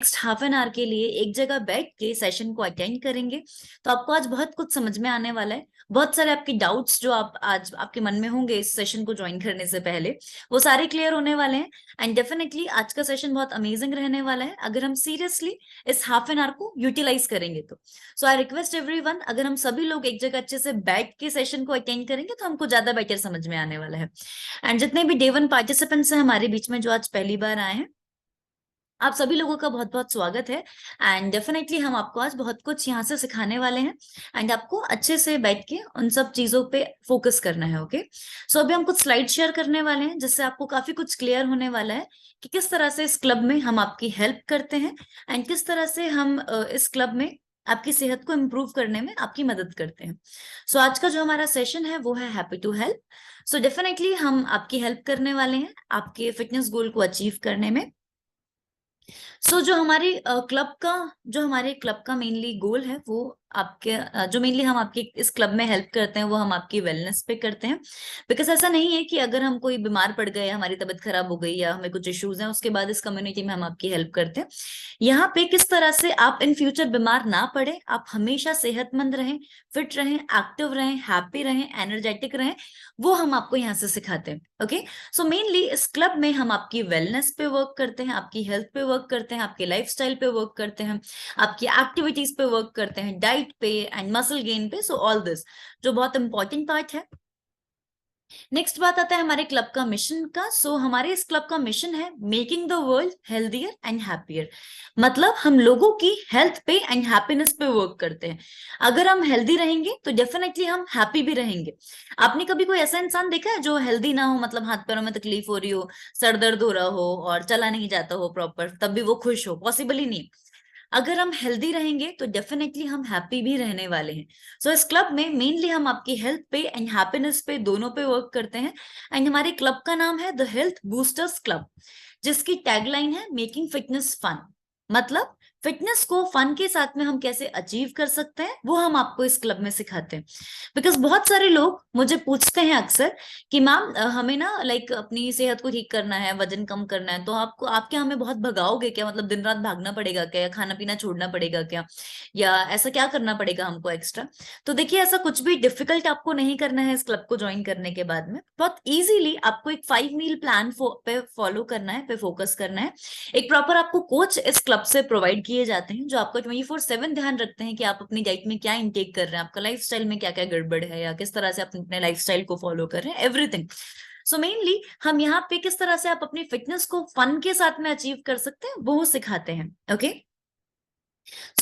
Next half an hour के लिए एक जगह बैठ के सेशन को अटेंड करेंगे। तो आपको आज बहुत कुछ समझ में आने वाला है। बहुत सारे आपके डाउट्स जो आप आज आपके मन में होंगे इस सेशन को ज्वाइन करने से पहले, वो सारे क्लियर होने वाले हैं। एंड डेफिनेटली आज का सेशन बहुत अमेजिंग रहने वाला है अगर हम सीरियसली इस हाफ एन आवर को यूटिलाइज करेंगे तो। सो आई रिक्वेस्ट एवरीवन, अगर हम सभी लोग एक जगह अच्छे से बैठ के सेशन को अटेंड करेंगे तो हमको ज्यादा बेटर समझ में आने वाला है। एंड जितने भी डे 1 पार्टिसिपेंट्स हैं हमारे बीच में जो आज पहली बार आए हैं, आप सभी लोगों का बहुत बहुत स्वागत है। एंड डेफिनेटली हम आपको आज बहुत कुछ यहाँ से सिखाने वाले हैं एंड आपको अच्छे से बैठ के उन सब चीजों पे फोकस करना है। ओके, सो अभी हम कुछ स्लाइड शेयर करने वाले हैं जिससे आपको काफी कुछ क्लियर होने वाला है कि किस तरह से इस क्लब में हम आपकी हेल्प करते हैं एंड किस तरह से हम इस क्लब में आपकी सेहत को इम्प्रूव करने में आपकी मदद करते हैं। सो आज का जो हमारा सेशन है वो है happy to help. So definitely हम आपकी हेल्प करने वाले हैं आपके फिटनेस गोल को अचीव करने में। जो हमारे क्लब का मेनली गोल है वो आपके जो मेनली हम आपकी इस क्लब में हेल्प करते हैं वो हम आपकी वेलनेस पे करते हैं। बिकॉज ऐसा नहीं है कि अगर हम कोई बीमार पड़ गए, हमारी तबीयत खराब हो गई या हमें कुछ इश्यूज हैं, उसके बाद इस कम्युनिटी में हम आपकी हेल्प करते हैं। यहाँ पे किस तरह से आप इन फ्यूचर बीमार ना पड़े, आप हमेशा सेहतमंद रहें, फिट रहें, एक्टिव रहें, हैप्पी रहें, एनर्जेटिक रहें, वो हम आपको यहाँ से सिखाते हैं। ओके, सो मेनली इस क्लब में हम आपकी वेलनेस पे वर्क करते हैं, आपकी हेल्थ पे वर्क करते हैं, आपके लाइफस्टाइल पे वर्क करते हैं, आपकी एक्टिविटीज पे वर्क करते हैं, डाइट पे एंड मसल गेन पे। सो ऑल दिस जो बहुत इंपॉर्टेंट पार्ट है। नेक्स्ट बात आता है हमारे क्लब का मिशन का। हमारे इस क्लब का मिशन है making the world healthier and happier. मतलब हम लोगों की हेल्थ पे एंड हैप्पीनेस पे वर्क करते हैं। अगर हम हेल्दी रहेंगे तो डेफिनेटली हम हैप्पी भी रहेंगे। आपने कभी कोई ऐसा इंसान देखा है जो हेल्दी ना हो, मतलब हाथ पैरों में तकलीफ हो रही हो, सर दर्द हो रहा हो और चला नहीं जाता हो प्रॉपर, तब भी वो खुश हो? पॉसिबल ही नहीं। अगर हम हेल्दी रहेंगे तो डेफिनेटली हम हैप्पी भी रहने वाले हैं। इस क्लब में मेनली हम आपकी हेल्थ पे एंड हैप्पीनेस पे दोनों पे वर्क करते हैं। एंड हमारे क्लब का नाम है द हेल्थ बूस्टर्स क्लब, जिसकी टैगलाइन है मेकिंग फिटनेस फन। मतलब फिटनेस को फन के साथ में हम कैसे अचीव कर सकते हैं वो हम आपको इस क्लब में सिखाते हैं। बिकॉज बहुत सारे लोग मुझे पूछते हैं अक्सर कि मैम हमें ना अपनी सेहत को ठीक करना है, वजन कम करना है, तो आप क्या हमें बहुत भगाओगे क्या? मतलब दिन रात भागना पड़ेगा क्या, या खाना पीना छोड़ना पड़ेगा क्या, या ऐसा क्या करना पड़ेगा हमको एक्स्ट्रा? तो देखिए, ऐसा कुछ भी डिफिकल्ट आपको नहीं करना है। इस क्लब को ज्वाइन करने के बाद में बहुत इजीली आपको एक 5 मील प्लान पे फॉलो करना है, पे फोकस करना है। एक प्रॉपर आपको कोच इस क्लब से प्रोवाइड किए जाते हैं जो आपका 24/7 ध्यान रखते हैं कि आप अपनी डाइट में क्या इंटेक कर रहे हैं, आपका लाइफस्टाइल में क्या क्या गड़बड़ है, या किस तरह से आप अपने लाइफस्टाइल को फॉलो कर रहे हैं, एवरीथिंग। सो मेनली हम यहाँ पे किस तरह से आप अपनी फिटनेस को फन के साथ में अचीव कर सकते हैं वो सिखाते हैं। ओके,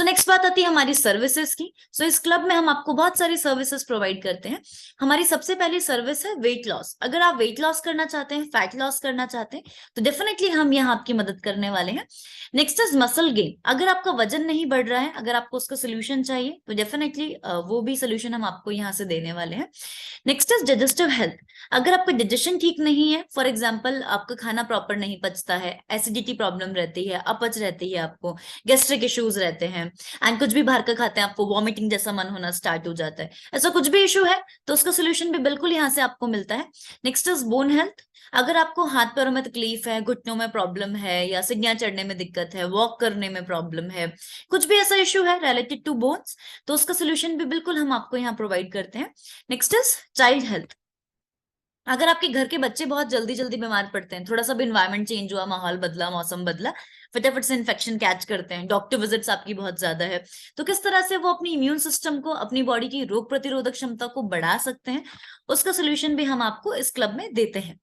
नेक्स्ट बात आती है हमारी सर्विसेज की। इस क्लब में हम आपको बहुत सारी सर्विसेज प्रोवाइड करते हैं। हमारी सबसे पहली सर्विस है वेट लॉस। अगर आप वेट लॉस करना चाहते हैं, फैट लॉस करना चाहते हैं, तो डेफिनेटली हम यहाँ आपकी मदद करने वाले हैं। Next is muscle gain. अगर आपका वजन नहीं बढ़ रहा है, अगर आपको उसका सोल्यूशन चाहिए, तो डेफिनेटली वो भी सोल्यूशन हम आपको यहाँ से देने वाले हैं। Next is digestive health. अगर आपका डाइजेशन ठीक नहीं है, फॉर एग्जाम्पल आपका खाना प्रॉपर नहीं पचता है, एसिडिटी प्रॉब्लम रहती है, अपच रहती है, आपको गैस्ट्रिक इश्यूज रहते हैं, एंड कुछ भी बाहर का खाते हैं आपको वॉमिटिंग जैसा मन होना स्टार्ट हो जाता है, ऐसा कुछ भी इशू है तो उसका सोल्यूशन भी बिल्कुल यहाँ से आपको मिलता है। Next is bone health. अगर आपको हाथ पैरों में तकलीफ है, घुटनों में प्रॉब्लम है, या सीढ़ियां चढ़ने में दिक्कत है, वॉक करने में प्रॉब्लम है, कुछ भी ऐसा इशू है रिलेटेड टू बोन्स, तो उसका सोल्यूशन भी बिल्कुल हम आपको यहाँ प्रोवाइड करते हैं। Next is child health. अगर आपके घर के बच्चे बहुत जल्दी जल्दी बीमार पड़ते हैं, थोड़ा सा भी इन्वायरमेंट चेंज हुआ, माहौल बदला, मौसम बदला, फटाफट से इन्फेक्शन कैच करते हैं, डॉक्टर विजिट्स आपकी बहुत ज्यादा है, तो किस तरह से वो अपनी इम्यून सिस्टम को, अपनी बॉडी की रोग प्रतिरोधक क्षमता को बढ़ा सकते हैं, उसका सोल्यूशन भी हम आपको इस क्लब में देते हैं।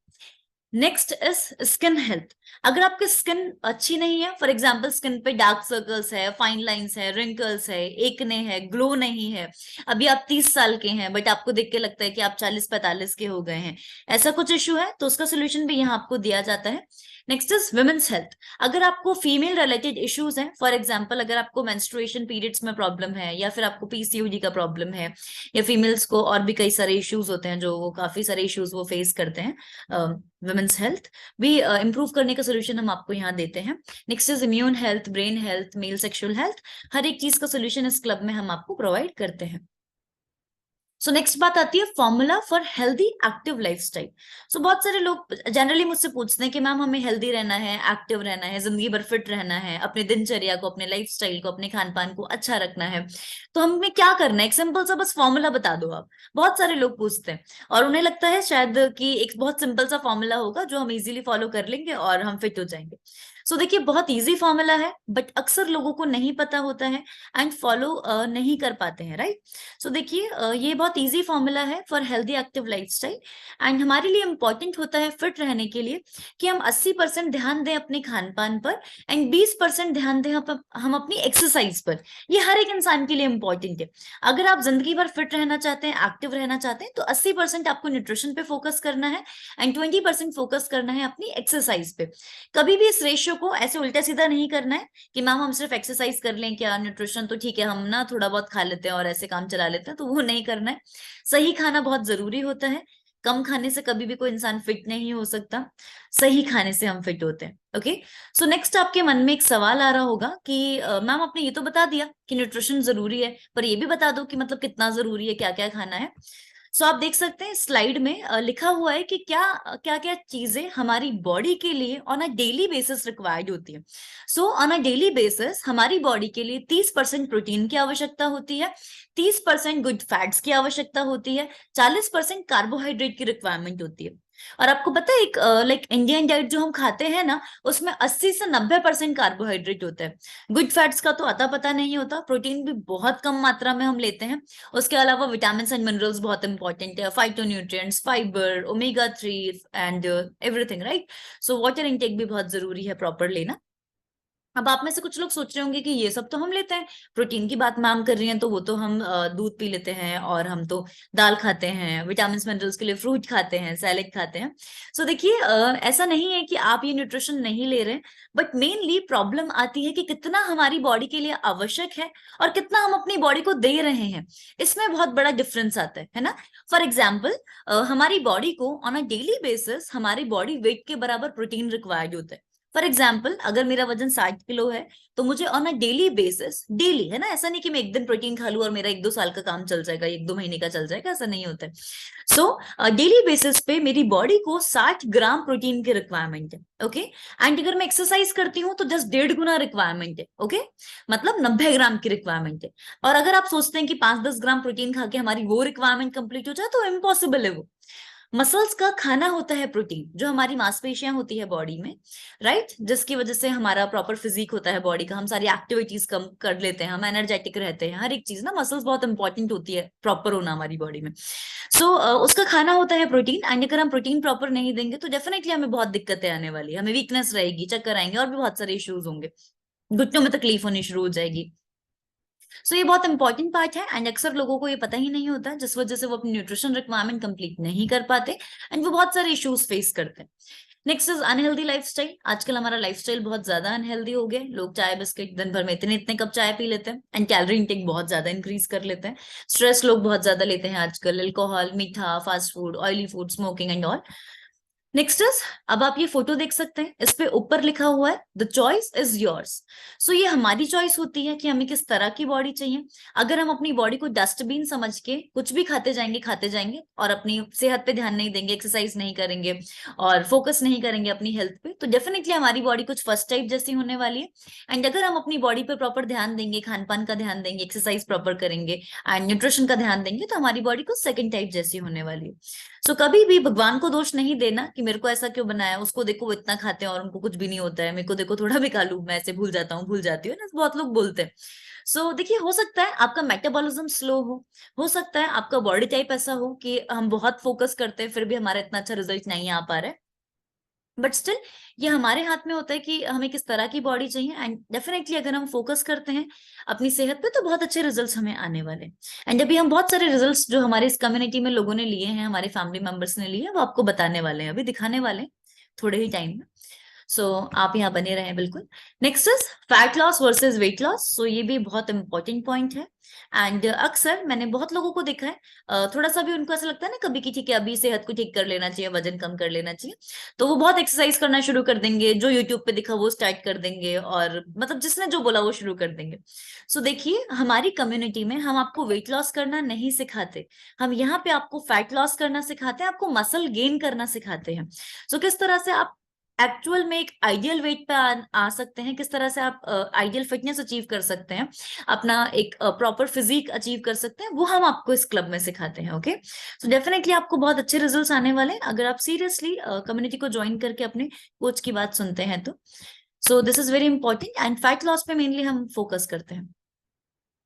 Next is skin health. अगर आपकी स्किन अच्छी नहीं है, फॉर एग्जाम्पल स्किन पे डार्क सर्कल्स है, फाइन लाइंस है, रिंकल्स है, एकने है, ग्लो नहीं है, अभी आप 30 साल के हैं बट आपको देख के लगता है कि आप 40-45 के हो गए हैं, ऐसा कुछ इशू है तो उसका सोल्यूशन भी यहाँ आपको दिया जाता है। Next is women's health. अगर आपको फीमेल रिलेटेड इश्यूज हैं, फॉर एग्जाम्पल अगर आपको मेंस्ट्रुएशन पीरियड्स में प्रॉब्लम है, या फिर आपको पीसीओडी का प्रॉब्लम है, या फीमेल्स को और भी कई सारे इश्यूज होते हैं जो वो काफी सारे इश्यूज वो फेस करते हैं, वुमेन्स हेल्थ भी इंप्रूव करने का सोल्यूशन हम आपको यहाँ देते हैं। Next is immune health, brain health, male sexual health, हर एक चीज का सोल्यूशन इस क्लब में हम आपको प्रोवाइड करते हैं। सो नेक्स्ट बात आती है formula for healthy active lifestyle. So बहुत सारे लोग जनरली मुझसे पूछते हैं कि मैम हमें हेल्दी रहना है, एक्टिव रहना है, जिंदगी भर फिट रहना है, अपने दिनचर्या को, अपने लाइफस्टाइल को, अपने खान पान को अच्छा रखना है, तो हमें क्या करना है? एक सिंपल सा बस फॉर्मूला बता दो आप। बहुत सारे लोग पूछते हैं और उन्हें लगता है शायद कि एक बहुत सिंपल सा फॉर्मूला होगा जो हम इजीली फॉलो कर लेंगे और हम फिट हो जाएंगे। सो देखिए, बहुत इजी फॉर्मूला है बट अक्सर लोगों को नहीं पता होता है एंड फॉलो नहीं कर पाते हैं, राइट? सो देखिए, ये बहुत इजी फॉर्मूला है for healthy active lifestyle and हमारे लिए इंपॉर्टेंट होता है फिट रहने के लिए कि हम 80% ध्यान दें अपने खान पान पर एंड 20% ध्यान दें हम अपनी एक्सरसाइज पर। ये हर एक इंसान के लिए इंपॉर्टेंट है। अगर आप जिंदगी भर फिट रहना चाहते हैं, एक्टिव रहना चाहते हैं, तो 80% आपको न्यूट्रिशन पे फोकस करना है एंड 20% फोकस करना है अपनी एक्सरसाइज पे। कभी भी इस रेशियो को ऐसे उल्टा सीधा नहीं करना है कि मैम हम सिर्फ एक्सरसाइज कर लें क्या, न्यूट्रिशन तो ठीक है, हम ना थोड़ा बहुत खा लेते हैं और ऐसे काम चला लेते हैं, तो वो नहीं करना है। सही खाना बहुत जरूरी होता है। कम खाने से कभी भी कोई इंसान फिट नहीं हो सकता, सही खाने से हम फिट होते हैं। ओके, सो नेक्स्ट आपके मन में एक सवाल आ रहा होगा कि मैम आपने ये तो बता दिया कि न्यूट्रिशन जरूरी है, पर ये भी बता दो कि मतलब कितना जरूरी है, क्या क्या खाना है। सो आप देख सकते हैं स्लाइड में लिखा हुआ है कि क्या क्या क्या चीजें हमारी बॉडी के लिए on a daily basis required होती है। So on a daily basis हमारी बॉडी के लिए 30% प्रोटीन की आवश्यकता होती है, 30% गुड फैट्स की आवश्यकता होती है, 40% कार्बोहाइड्रेट की रिक्वायरमेंट होती है। और आपको पता है एक लाइक इंडियन डाइट जो हम खाते हैं ना, उसमें 80 से 90% कार्बोहाइड्रेट होता है। गुड फैट्स का तो अता पता नहीं होता, प्रोटीन भी बहुत कम मात्रा में हम लेते हैं। उसके अलावा विटामिन एंड मिनरल्स बहुत इंपॉर्टेंट है, phytonutrients, fibre, omega 3 and everything, right? So water intake भी बहुत जरूरी है प्रॉपर लेना। अब आप में से कुछ लोग सोच रहे होंगे कि ये सब तो हम लेते हैं, प्रोटीन की बात मैम कर रही हैं तो वो तो हम दूध पी लेते हैं और हम तो दाल खाते हैं, विटामिन मिनरल्स के लिए फ्रूट खाते हैं, सैलेड खाते हैं। सो देखिए, ऐसा नहीं है कि आप ये न्यूट्रिशन नहीं ले रहे, बट मेनली प्रॉब्लम आती है कि कितना हमारी बॉडी के लिए आवश्यक है और कितना हम अपनी बॉडी को दे रहे हैं, इसमें बहुत बड़ा डिफरेंस आता है ना? फॉर एग्जाम्पल, हमारी बॉडी को ऑन अ डेली बेसिस हमारी बॉडी वेट के बराबर प्रोटीन रिक्वायर्ड होता है। फॉर एग्जाम्पल, अगर मेरा वजन 60 किलो है तो मुझे on a daily basis, daily है ना, ऐसा नहीं कि मैं एक दिन प्रोटीन खा लूं और मेरा 1-2 साल का काम चल जाएगा, 1-2 महीने का चल जाएगा, ऐसा नहीं होता है। सो डेली बेसिस पे मेरी बॉडी को 60 ग्राम प्रोटीन की रिक्वायरमेंट है। ओके, एंड अगर मैं एक्सरसाइज करती हूँ तो जस्ट 1.5 गुना रिक्वायरमेंट है। ओके, मतलब 90 ग्राम की रिक्वायरमेंट है। और अगर आप सोचते हैं कि 5-10 ग्राम प्रोटीन खा के हमारी वो रिक्वायरमेंट कंप्लीट हो जाए, तो इम्पॉसिबल है वो। मसल्स का खाना होता है प्रोटीन, जो हमारी मांसपेशियां होती है बॉडी में, राइट, जिसकी वजह से हमारा प्रॉपर फिजिक होता है बॉडी का, हम सारी एक्टिविटीज कम कर लेते हैं, हम एनर्जेटिक रहते हैं, हर एक चीज ना, मसल्स बहुत इंपॉर्टेंट होती है प्रॉपर होना हमारी बॉडी में। सो उसका खाना होता है प्रोटीन एंड अगर हम प्रोटीन प्रॉपर नहीं देंगे तो डेफिनेटली हमें बहुत दिक्कतें आने वाली है, हमें वीकनेस रहेगी, चक्कर आएंगे और भी बहुत सारे इश्यूज होंगे, घुटनों में तकलीफ होनी शुरू हो जाएगी। सो ये बहुत इंपॉर्टेंट पार्ट है एंड अक्सर लोगों को ये पता ही नहीं होता, जिस वजह से वो अपनी न्यूट्रिशन रिक्वायरमेंट कंप्लीट नहीं कर पाते एंड वो बहुत सारे इश्यूज फेस करते हैं। Next is unhealthy lifestyle. आजकल हमारा लाइफस्टाइल बहुत ज्यादा अनहेल्दी हो गया। लोग चाय बिस्किट दिन भर में इतने इतने कप चाय पी लेते हैं एंड कैलोरी इंटेक बहुत ज्यादा इंक्रीज कर लेते हैं। स्ट्रेस लोग बहुत ज्यादा लेते हैं आजकल, अल्कोहल, मीठा, fast food, oily food, smoking and all. Next is, अब आप ये फोटो देख सकते हैं, इस पे ऊपर लिखा हुआ है द चॉइस इज योर्स। सो ये हमारी चॉइस होती है कि हमें किस तरह की बॉडी चाहिए। अगर हम अपनी बॉडी को डस्टबिन समझ के कुछ भी खाते जाएंगे और अपनी सेहत पे ध्यान नहीं देंगे, एक्सरसाइज नहीं करेंगे और फोकस नहीं करेंगे अपनी हेल्थ पे, तो डेफिनेटली हमारी बॉडी कुछ फर्स्ट टाइप जैसी होने वाली है। एंड अगर हम अपनी बॉडी पे प्रॉपर ध्यान देंगे, खान पान का ध्यान देंगे, एक्सरसाइज प्रॉपर करेंगे एंड न्यूट्रिशन का ध्यान देंगे, तो हमारी बॉडी कुछ सेकंड टाइप जैसी होने वाली है। सो कभी भी भगवान को दोष नहीं देना कि मेरे को ऐसा क्यों बनाया, उसको देखो वो इतना खाते हैं और उनको कुछ भी नहीं होता है, मेरे को देखो थोड़ा भी खा लूं मैं ऐसे भूल जाता हूँ, भूल जाती हूँ ना, बहुत लोग बोलते हैं। सो देखिए, हो सकता है आपका मेटाबॉलिज्म स्लो हो सकता है आपका बॉडी टाइप ऐसा हो कि हम बहुत फोकस करते हैं फिर भी हमारा इतना अच्छा रिजल्ट नहीं आ पा रहा है, बट स्टिल ये हमारे हाथ में होता है कि हमें किस तरह की बॉडी चाहिए एंड डेफिनेटली अगर हम फोकस करते हैं अपनी सेहत पे तो बहुत अच्छे रिजल्ट्स हमें आने वाले हैं। एंड अभी हम बहुत सारे रिजल्ट्स जो हमारे इस कम्युनिटी में लोगों ने लिए हैं, हमारे फैमिली मेंबर्स ने लिए हैं, वो आपको बताने वाले हैं, अभी दिखाने वाले हैं थोड़े ही टाइम में। सो आप यहाँ बने रहें बिल्कुल। Next is fat loss versus weight loss. So ये भी बहुत इंपॉर्टेंट पॉइंट है। एंड अक्सर मैंने बहुत लोगों को देखा है, थोड़ा सा भी उनको ऐसा लगता है ना कभी कि ठीक है अभी सेहत को ठीक कर लेना चाहिए, वजन कम कर लेना चाहिए, तो वो बहुत एक्सरसाइज करना शुरू कर देंगे, जो यूट्यूब पे दिखा वो स्टार्ट कर देंगे, और मतलब जिसने जो बोला वो शुरू कर देंगे। सो देखिए, हमारी कम्युनिटी में हम आपको वेट लॉस करना नहीं सिखाते, हम यहाँ पे आपको फैट लॉस करना सिखाते हैं, आपको मसल गेन करना सिखाते हैं। सो किस तरह से आप एक्चुअल में एक आइडियल वेट पे आ सकते हैं, किस तरह से आप आइडियल फिटनेस अचीव कर सकते हैं, अपना एक प्रॉपर फिजिक अचीव कर सकते हैं, वो हम आपको इस क्लब में सिखाते हैं। ओके, सो डेफिनेटली आपको बहुत अच्छे रिजल्ट्स आने वाले हैं अगर आप सीरियसली कम्युनिटी को ज्वाइन करके अपने कोच की बात सुनते हैं तो। So this is very important, and fat loss पे मेनली हम फोकस करते हैं।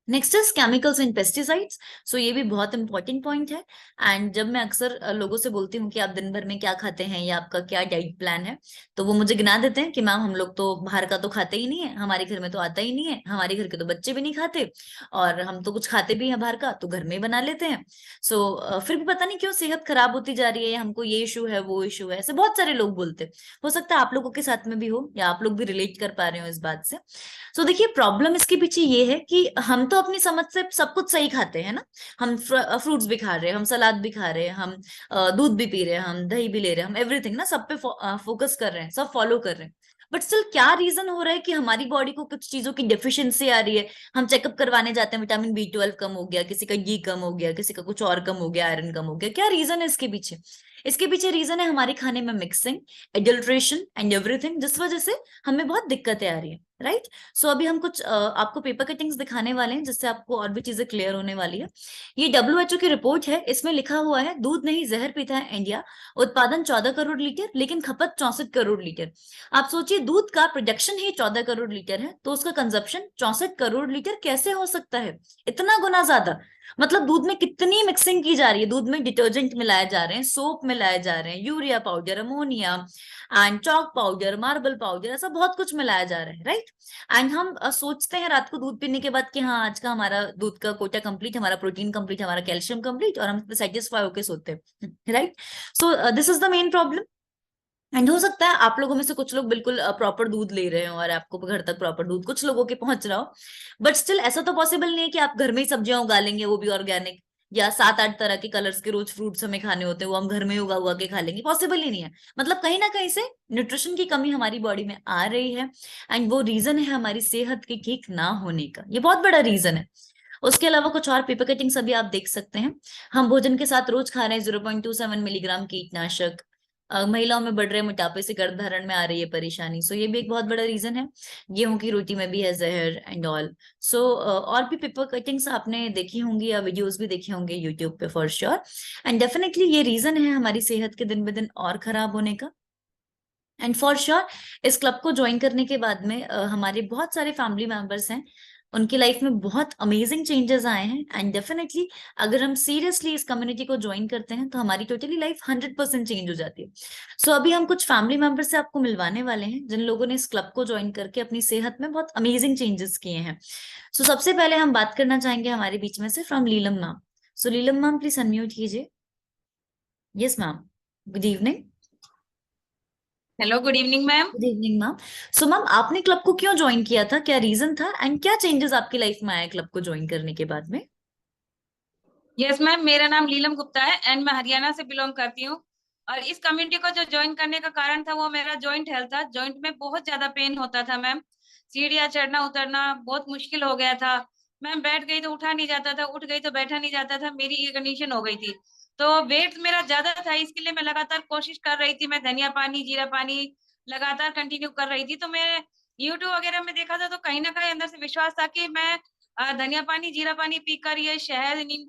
Next is chemicals and pesticides. So ये भी बहुत इंपॉर्टेंट पॉइंट है। एंड जब मैं अक्सर लोगों से बोलती हूँ कि आप दिन भर में क्या खाते हैं या आपका क्या डाइट प्लान है, तो वो मुझे गिना देते हैं कि मैम हम लोग तो बाहर का तो खाते ही नहीं है, हमारे घर में तो आता ही नहीं है, हमारे घर के तो बच्चे भी नहीं खाते, और हम तो कुछ खाते भी हैं बाहर का तो घर में ही बना लेते हैं। सो फिर भी पता नहीं क्यों सेहत खराब होती जा रही है, हमको ये इशू है वो इशू है, ऐसे बहुत सारे लोग बोलते हैं। हो सकता है आप लोगों के साथ में भी हो या आप लोग भी रिलेट कर पा रहे हो इस बात से। सो देखिए, प्रॉब्लम इसके पीछे ये है कि हम तो अपनी समझ से सब कुछ सही खाते हैं ना, हम फ्रूट्स भी खा रहे हैं, हम सलाद भी खा रहे हैं, हम दूध भी पी रहे हैं, हम दही भी ले रहे हैं, हम एवरीथिंग ना सब पे फोकस कर रहे हैं, सब फॉलो कर रहे हैं। बट स्टिल क्या रीजन हो रहा है कि हमारी बॉडी को कुछ चीजों की डेफिशिएंसी आ रही है, हम चेकअप करवाने जाते हैं, विटामिन B12 कम हो गया, किसी का घी कम हो गया, किसी का कुछ और कम हो गया, आयरन कम हो गया, क्या रीजन है इसके पीछे? इसके पीछे रीजन है हमारे खाने में मिक्सिंग, एडल्ट्रेशन एंड एवरीथिंग, जिस वजह से हमें बहुत दिक्कतें आ रही है, राइट? सो अभी हम कुछ आपको पेपर कटिंग्स दिखाने वाले हैं जिससे आपको और भी चीजें क्लियर होने वाली है। ये WHO की रिपोर्ट है, इसमें लिखा हुआ है दूध नहीं जहर पीता है इंडिया, उत्पादन 14 करोड़ लीटर लेकिन खपत 64 करोड़ लीटर। आप सोचिए, दूध का प्रोडक्शन ही 14 करोड़ लीटर है तो उसका कंजप्शन 64 करोड़ लीटर कैसे हो सकता है? इतना गुना ज्यादा। मतलब दूध में कितनी मिक्सिंग की जा रही है, दूध में डिटर्जेंट मिलाए जा रहे हैं, सोप मिलाए जा रहे हैं, urea powder, ammonia and chalk powder, marble powder, ऐसा बहुत कुछ मिलाया जा रहा है, राइट? एंड हम सोचते हैं रात को दूध पीने के बाद कि हाँ आज का हमारा दूध का कोटा कंप्लीट, हमारा प्रोटीन कंप्लीट, हमारा कैल्शियम कंप्लीट, और हम सेटिस्फाई होके सोते हैं, right? So this is the main problem. And हो सकता है आप लोगों में से कुछ लोग बिल्कुल प्रॉपर दूध ले रहे हो और आपको घर तक प्रॉपर दूध कुछ लोगों के पहुंच रहा हो, बट स्टिल ऐसा तो पॉसिबल नहीं है कि आप घर में ही सब्जियां उगा लेंगे, वो भी ऑर्गेनिक, या 7-8 तरह के कलर्स के रोज फ्रूट्स हमें खाने होते हैं वो हम घर में उगा उगा के खा लेंगे, पॉसिबल ही नहीं है। मतलब कहीं ना कहीं से न्यूट्रिशन की कमी हमारी बॉडी में आ रही है, एंड वो रीजन है हमारी सेहत के ठीक ना होने का, ये बहुत बड़ा रीजन है। उसके अलावा कुछ और पेपर कटिंग्स अभी आप देख सकते हैं। हम भोजन के साथ रोज खा रहे हैं 0.27 मिलीग्राम कीटनाशक। महिलाओं में बढ़ रहे मोटापे से गर्भधारण में आ रही है परेशानी, सो ये भी एक बहुत बड़ा रीजन है। गेहूं की रोटी में भी है जहर एंड ऑल। सो और भी पेपर कटिंग्स आपने देखी होंगी या वीडियोस भी देखे होंगे यूट्यूब पे फॉर श्योर। एंड डेफिनेटली ये रीजन है हमारी सेहत के दिन ब दिन और खराब होने का। एंड फॉर श्योर इस क्लब को ज्वाइन करने के बाद में हमारे बहुत सारे फैमिली मेंबर्स हैं, उनकी लाइफ में बहुत अमेजिंग चेंजेस आए हैं। एंड डेफिनेटली अगर हम सीरियसली इस कम्युनिटी को ज्वाइन करते हैं तो हमारी टोटली लाइफ 100% चेंज हो जाती है। सो अभी हम कुछ फैमिली मेंबर से आपको मिलवाने वाले हैं जिन लोगों ने इस क्लब को ज्वाइन करके अपनी सेहत में बहुत अमेजिंग चेंजेस किए हैं। सो सबसे पहले हम बात करना चाहेंगे हमारे बीच में से from Leelam ma'am. So Leelam ma'am please unmute कीजिए। Yes ma'am, good evening. Hello, good evening ma'am. Good evening ma'am. So ma'am, आपने क्लब को क्यों ज्वाइन किया था, क्या रीजन था, एंड क्या चेंजेस आपकी लाइफ में आए क्लब को ज्वाइन करने के बाद में? यस मैम, मेरा नाम लीलम गुप्ता है एंड मैं हरियाणा से बिलोंग करती हूँ। और इस कम्युनिटी को जो ज्वाइन करने का कारण था वो मेरा जॉइंट हेल्थ था। जॉइंट में बहुत ज्यादा पेन होता था मैम। सीढ़ियाँ चढ़ना उतरना बहुत मुश्किल हो गया था। मैम बैठ गई तो उठा नहीं जाता था, उठ गई तो बैठा नहीं जाता था, मेरी ये कंडीशन हो गई थी। तो वेट मेरा ज्यादा था, इसके लिए मैं लगातार कोशिश कर रही थी। मैं धनिया पानी, जीरा पानी लगातार कंटिन्यू कर रही थी। तो मैं यूट्यूब वगैरह में देखा था तो कहीं ना कहीं अंदर से विश्वास था कि मैं धनिया पानी, जीरा पानी पीकर, ये शहद, नींबू